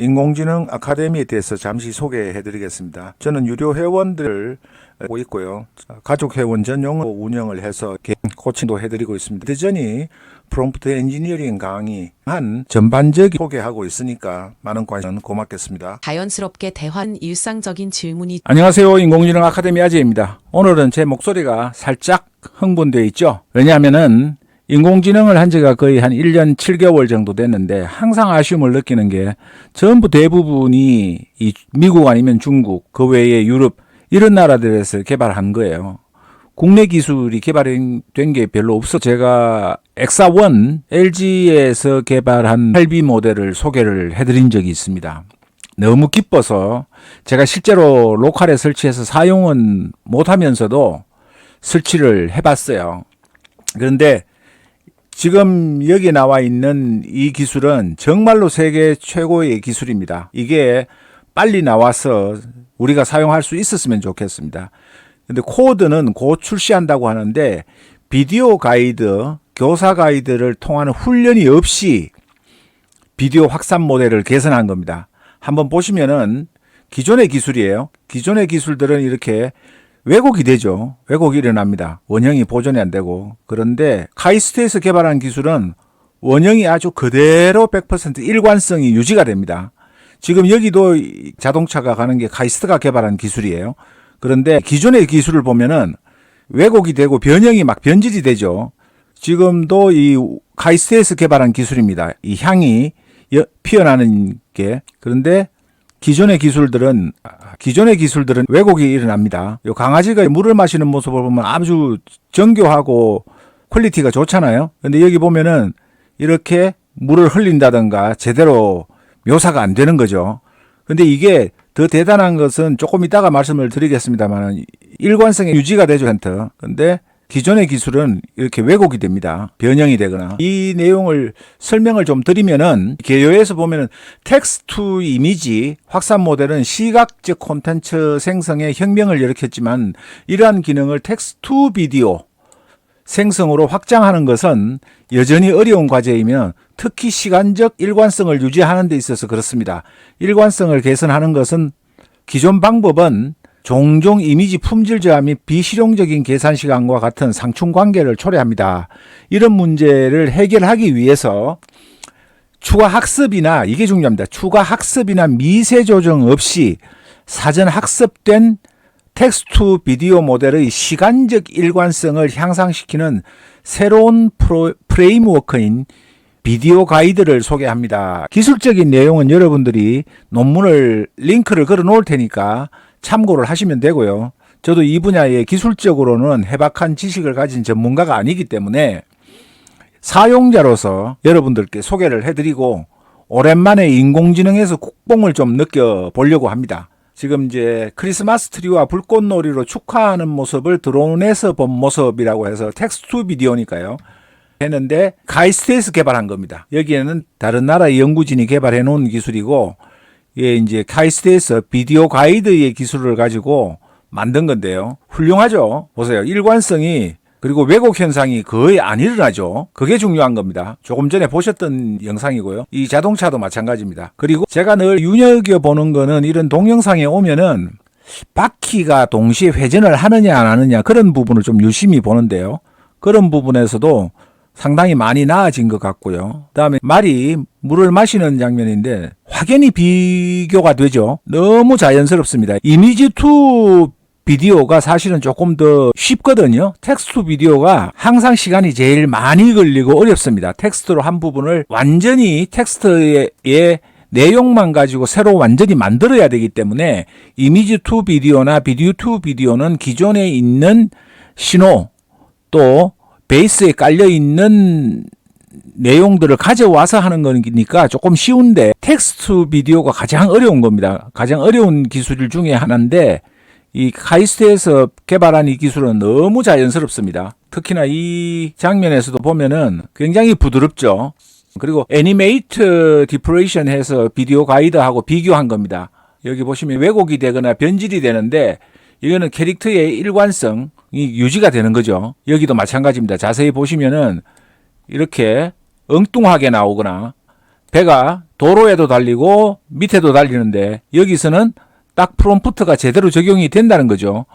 인공지능 아카데미에 대해서 잠시 소개해 드리겠습니다. 저는 유료 회원들을 하고 있고요. 가족 회원 전용으로 운영을 해서 코칭도 해드리고 있습니다. 대전이 프롬프트 엔지니어링 강의 한 전반적인 소개하고 있으니까 많은 관심 고맙겠습니다. 자연스럽게 대화는 일상적인 질문이. 안녕하세요. 인공지능 아카데미 아재입니다. 오늘은 제 목소리가 살짝 흥분되어 있죠. 왜냐하면은 인공지능을 한 지가 거의 한 1년 7개월 정도 됐는데 항상 아쉬움을 느끼는 게 전부 대부분이 이 미국 아니면 중국, 그 외에 유럽 이런 나라들에서 개발한 거예요. 국내 기술이 개발된 게 별로 없어. 제가 엑사1 LG에서 개발한 8B 모델을 소개를 해드린 적이 있습니다. 너무 기뻐서 제가 실제로 로컬에 설치해서 사용은 못하면서도 설치를 해봤어요. 그런데 지금 여기 나와 있는 이 기술은 정말로 세계 최고의 기술입니다. 이게 빨리 나와서 우리가 사용할 수 있었으면 좋겠습니다. 근데 코드는 곧 출시한다고 하는데 비디오 가이드, 교사 가이드를 통하는 훈련이 없이 비디오 확산 모델을 개선한 겁니다. 한번 보시면은 기존의 기술이에요. 기존의 기술들은 이렇게 왜곡이 되죠. 왜곡이 일어납니다. 원형이 보존이 안 되고. 그런데 카이스트에서 개발한 기술은 원형이 아주 그대로 100% 일관성이 유지가 됩니다. 지금 여기도 자동차가 가는 게 카이스트가 개발한 기술이에요. 그런데 기존의 기술을 보면은 왜곡이 되고 변형이 막 변질이 되죠. 지금도 이 카이스트에서 개발한 기술입니다. 이 향이 피어나는 게. 그런데 기존의 기술들은 왜곡이 일어납니다. 요 강아지가 물을 마시는 모습을 보면 아주 정교하고 퀄리티가 좋잖아요. 근데 여기 보면은 이렇게 물을 흘린다든가 제대로 묘사가 안 되는 거죠. 근데 이게 더 대단한 것은 조금 이따가 말씀을 드리겠습니다만 일관성의 유지가 되죠. 근데 기존의 기술은 이렇게 왜곡이 됩니다. 변형이 되거나. 이 내용을 설명을 좀 드리면은 개요에서 보면은 텍스트 투 이미지 확산 모델은 시각적 콘텐츠 생성에 혁명을 일으켰지만 이러한 기능을 텍스트 투 비디오 생성으로 확장하는 것은 여전히 어려운 과제이며 특히 시간적 일관성을 유지하는 데 있어서 그렇습니다. 일관성을 개선하는 것은 기존 방법은 종종 이미지 품질 저하 및 비실용적인 계산 시간과 같은 상충 관계를 초래합니다. 이런 문제를 해결하기 위해서 추가 학습이나 이게 중요합니다. 추가 학습이나 미세 조정 없이 사전 학습된 텍스트 비디오 모델의 시간적 일관성을 향상시키는 새로운 프레임워크인 비디오 가이드를 소개합니다. 기술적인 내용은 여러분들이 논문을 링크를 걸어 놓을 테니까 참고를 하시면 되고요. 저도 이 분야에 기술적으로는 해박한 지식을 가진 전문가가 아니기 때문에 사용자로서 여러분들께 소개를 해드리고 오랜만에 인공지능에서 국뽕을 좀 느껴보려고 합니다. 지금 이제 크리스마스 트리와 불꽃놀이로 축하하는 모습을 드론에서 본 모습이라고 해서 텍스트 비디오니까요. 했는데 카이스트에서 개발한 겁니다. 여기에는 다른 나라의 연구진이 개발해 놓은 기술이고 예, 이제 카이스트에서 비디오 가이드의 기술을 가지고 만든 건데요. 훌륭하죠. 보세요. 일관성이 그리고 왜곡 현상이 거의 안 일어나죠. 그게 중요한 겁니다. 조금 전에 보셨던 영상이고요. 이 자동차도 마찬가지입니다. 그리고 제가 늘 눈여겨보는 거는 이런 동영상에 오면은 바퀴가 동시에 회전을 하느냐 안 하느냐 그런 부분을 좀 유심히 보는데요. 그런 부분에서도 상당히 많이 나아진 것 같고요. 그다음에 말이 물을 마시는 장면인데 확연히 비교가 되죠. 너무 자연스럽습니다. 이미지 투 비디오가 사실은 조금 더 쉽거든요. 텍스트 비디오가 항상 시간이 제일 많이 걸리고 어렵습니다. 텍스트로 한 부분을 완전히 텍스트의 내용만 가지고 새로 완전히 만들어야 되기 때문에 이미지 투 비디오나 비디오 투 비디오는 기존에 있는 신호 또 베이스에 깔려있는 내용들을 가져와서 하는 거니까 조금 쉬운데 텍스트 비디오가 가장 어려운 겁니다. 가장 어려운 기술 중에 하나인데 이 카이스트에서 개발한 이 기술은 너무 자연스럽습니다. 특히나 이 장면에서도 보면은 굉장히 부드럽죠. 그리고 애니메이트 디프레이션 해서 비디오 가이드하고 비교한 겁니다. 여기 보시면 왜곡이 되거나 변질이 되는데 이거는 캐릭터의 일관성이 유지가 되는 거죠. 여기도 마찬가지입니다. 자세히 보시면은 이렇게 엉뚱하게 나오거나 배가 도로에도 달리고 밑에도 달리는데 여기서는 딱 프롬프트가 제대로 적용이 된다는 거죠.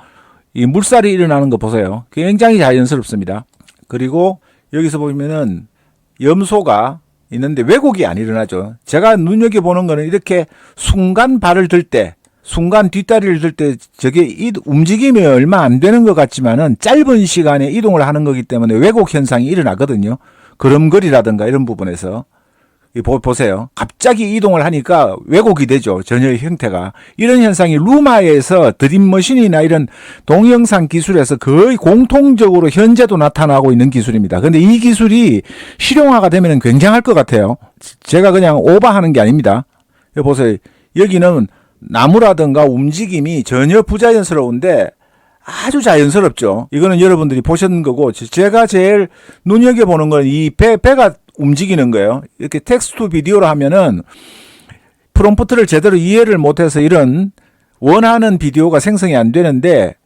이 물살이 일어나는 거 보세요. 굉장히 자연스럽습니다. 그리고 여기서 보면은 염소가 있는데 왜곡이 안 일어나죠. 제가 눈여겨보는 거는 이렇게 순간 발을 들 때, 순간 뒷다리를 들 때 저게 움직임이 얼마 안 되는 것 같지만은 짧은 시간에 이동을 하는 거기 때문에 왜곡 현상이 일어나거든요. 걸음걸이라든가 이런 부분에서. 보세요. 갑자기 이동을 하니까 왜곡이 되죠. 전혀의 형태가. 이런 현상이 루마에서 드림머신이나 이런 동영상 기술에서 거의 공통적으로 현재도 나타나고 있는 기술입니다. 그런데 이 기술이 실용화가 되면 굉장할 것 같아요. 제가 그냥 오버하는 게 아닙니다. 여기 보세요. 여기는 나무라든가 움직임이 전혀 부자연스러운데 아주 자연스럽죠. 이거는 여러분들이 보셨는 거고, 제가 제일 눈여겨보는 건 이 배가 움직이는 거예요. 이렇게 텍스트 비디오로 하면은 프롬프트를 제대로 이해를 못해서 이런 원하는 비디오가 생성이 안 되는데,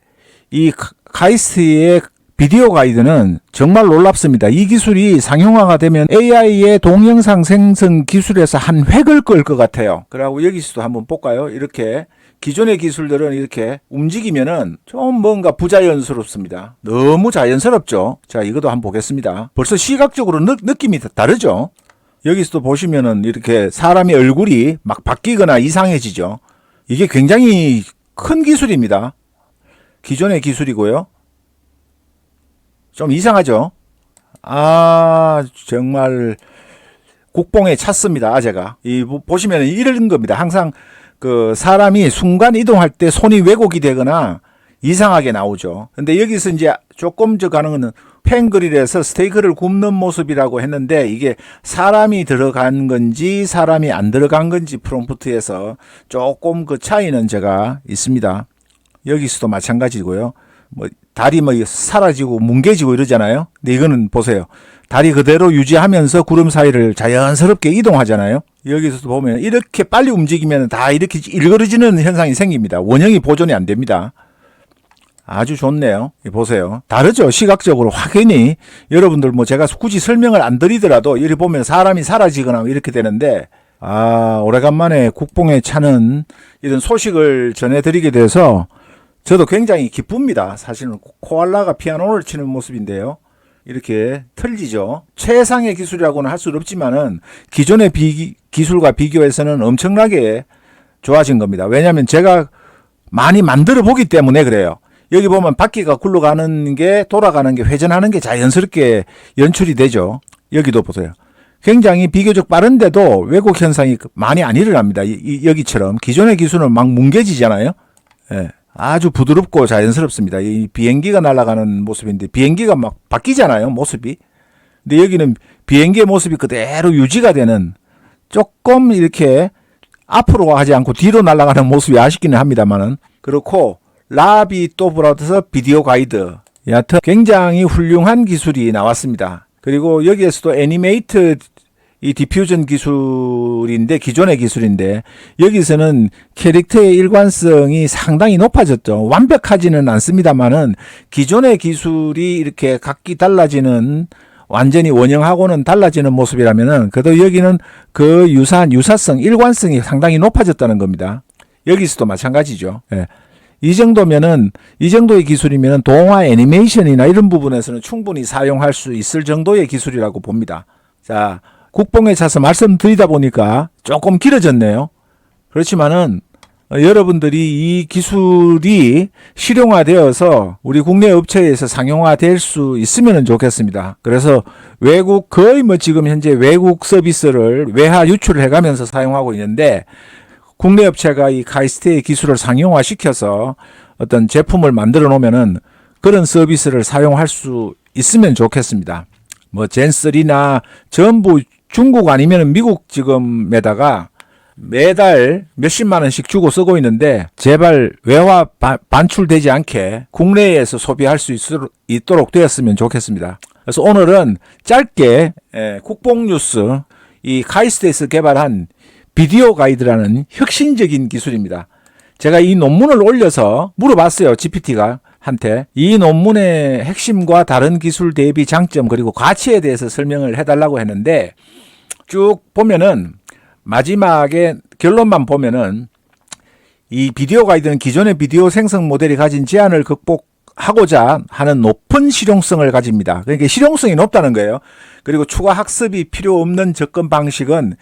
이 카이스트의 비디오 가이드는 정말 놀랍습니다. 이 기술이 상용화가 되면 AI의 동영상 생성 기술에서 한 획을 끌 것 같아요. 그리고 여기서도 한번 볼까요? 이렇게 기존의 기술들은 이렇게 움직이면은 좀 뭔가 부자연스럽습니다. 너무 자연스럽죠. 자, 이것도 한번 보겠습니다. 벌써 시각적으로 느낌이 다르죠. 여기서도 보시면은 이렇게 사람의 얼굴이 막 바뀌거나 이상해지죠. 이게 굉장히 큰 기술입니다. 기존의 기술이고요. 좀 이상하죠. 정말 국뽕에 찼습니다. 제가 보시면은 이런 겁니다. 항상 그 사람이 순간 이동할 때 손이 왜곡이 되거나 이상하게 나오죠. 근데 여기서 이제 조금 저 가는 거는 펜그릴에서 스테이크를 굽는 모습이라고 했는데, 이게 사람이 들어간 건지 사람이 안 들어간 건지 프롬프트에서 조금 그 차이는 제가 있습니다. 여기서도 마찬가지고요. 다리 사라지고 뭉개지고 이러잖아요. 근데 이거는 보세요. 다리 그대로 유지하면서 구름 사이를 자연스럽게 이동하잖아요. 여기서도 보면 이렇게 빨리 움직이면 다 이렇게 일그러지는 현상이 생깁니다. 원형이 보존이 안 됩니다. 아주 좋네요. 보세요. 다르죠. 시각적으로 확연히. 여러분들 제가 굳이 설명을 안 드리더라도 이렇게 보면 사람이 사라지거나 이렇게 되는데, 오래간만에 국뽕에 차는 이런 소식을 전해드리게 돼서 저도 굉장히 기쁩니다. 사실은 코알라가 피아노를 치는 모습인데요. 이렇게 틀리죠. 최상의 기술이라고는 할 수 없지만은 기존의 기술과 비교해서는 엄청나게 좋아진 겁니다. 왜냐하면 제가 많이 만들어 보기 때문에 그래요. 여기 보면 바퀴가 굴러가는 게, 돌아가는 게, 회전하는 게 자연스럽게 연출이 되죠. 여기도 보세요. 굉장히 비교적 빠른데도 왜곡 현상이 많이 안 일어납니다. 여기처럼 기존의 기술은 막 뭉개지잖아요. 예. 아주 부드럽고 자연스럽습니다. 이 비행기가 날아가는 모습인데 비행기가 막 바뀌잖아요, 모습이. 근데 여기는 비행기의 모습이 그대로 유지가 되는, 조금 이렇게 앞으로 하지 않고 뒤로 날아가는 모습이 아쉽기는 합니다만은, 그렇고 라비토브라더스 비디오 가이드, 여하튼 굉장히 훌륭한 기술이 나왔습니다. 그리고 여기에서도 애니메이트 이 디퓨전 기술인데, 기존의 기술인데, 여기서는 캐릭터의 일관성이 상당히 높아졌죠. 완벽하지는 않습니다만은 기존의 기술이 이렇게 각기 달라지는, 완전히 원형하고는 달라지는 모습이라면은 그래도 여기는 그 유사성, 일관성이 상당히 높아졌다는 겁니다. 여기서도 마찬가지죠. 예. 이 정도의 기술이면은 동화 애니메이션이나 이런 부분에서는 충분히 사용할 수 있을 정도의 기술이라고 봅니다. 자, 국뽕에 차서 말씀드리다 보니까 조금 길어졌네요. 그렇지만은 여러분들이 이 기술이 실용화되어서 우리 국내 업체에서 상용화될 수 있으면 좋겠습니다. 그래서 거의 지금 현재 외국 서비스를 외화 유출을 해가면서 사용하고 있는데, 국내 업체가 이 카이스트의 기술을 상용화시켜서 어떤 제품을 만들어 놓으면은 그런 서비스를 사용할 수 있으면 좋겠습니다. 젠3나 전부 중국 아니면 미국 지금에다가 매달 몇십만 원씩 주고 쓰고 있는데, 제발 외화 반출되지 않게 국내에서 소비할 수 있도록 되었으면 좋겠습니다. 그래서 오늘은 짧게 국뽕뉴스, 이 카이스트에서 개발한 비디오 가이드라는 혁신적인 기술입니다. 제가 이 논문을 올려서 물어봤어요. GPT가 한테 이 논문의 핵심과 다른 기술 대비 장점 그리고 가치에 대해서 설명을 해달라고 했는데, 쭉 보면은 마지막에 결론만 보면은 이 비디오 가이드는 기존의 비디오 생성 모델이 가진 제한을 극복하고자 하는 높은 실용성을 가집니다. 그러니까 실용성이 높다는 거예요. 그리고 추가 학습이 필요 없는 접근 방식은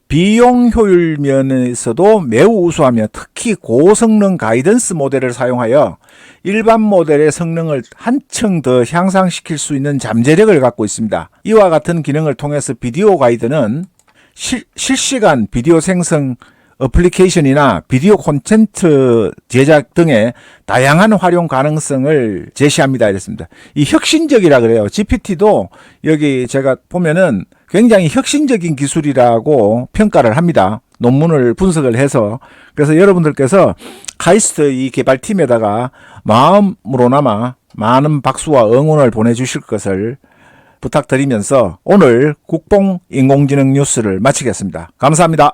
비용 효율 면에서도 매우 우수하며 특히 고성능 가이던스 모델을 사용하여 일반 모델의 성능을 한층 더 향상시킬 수 있는 잠재력을 갖고 있습니다. 이와 같은 기능을 통해서 비디오 가이드는 실시간 비디오 생성 어플리케이션이나 비디오 콘텐츠 제작 등의 다양한 활용 가능성을 제시합니다. 이랬습니다. 이 혁신적이라 그래요. GPT도 여기 제가 보면은 굉장히 혁신적인 기술이라고 평가를 합니다. 논문을 분석을 해서. 그래서 여러분들께서 카이스트 이 개발팀에다가 마음으로나마 많은 박수와 응원을 보내주실 것을 부탁드리면서 오늘 국뽕 인공지능 뉴스를 마치겠습니다. 감사합니다.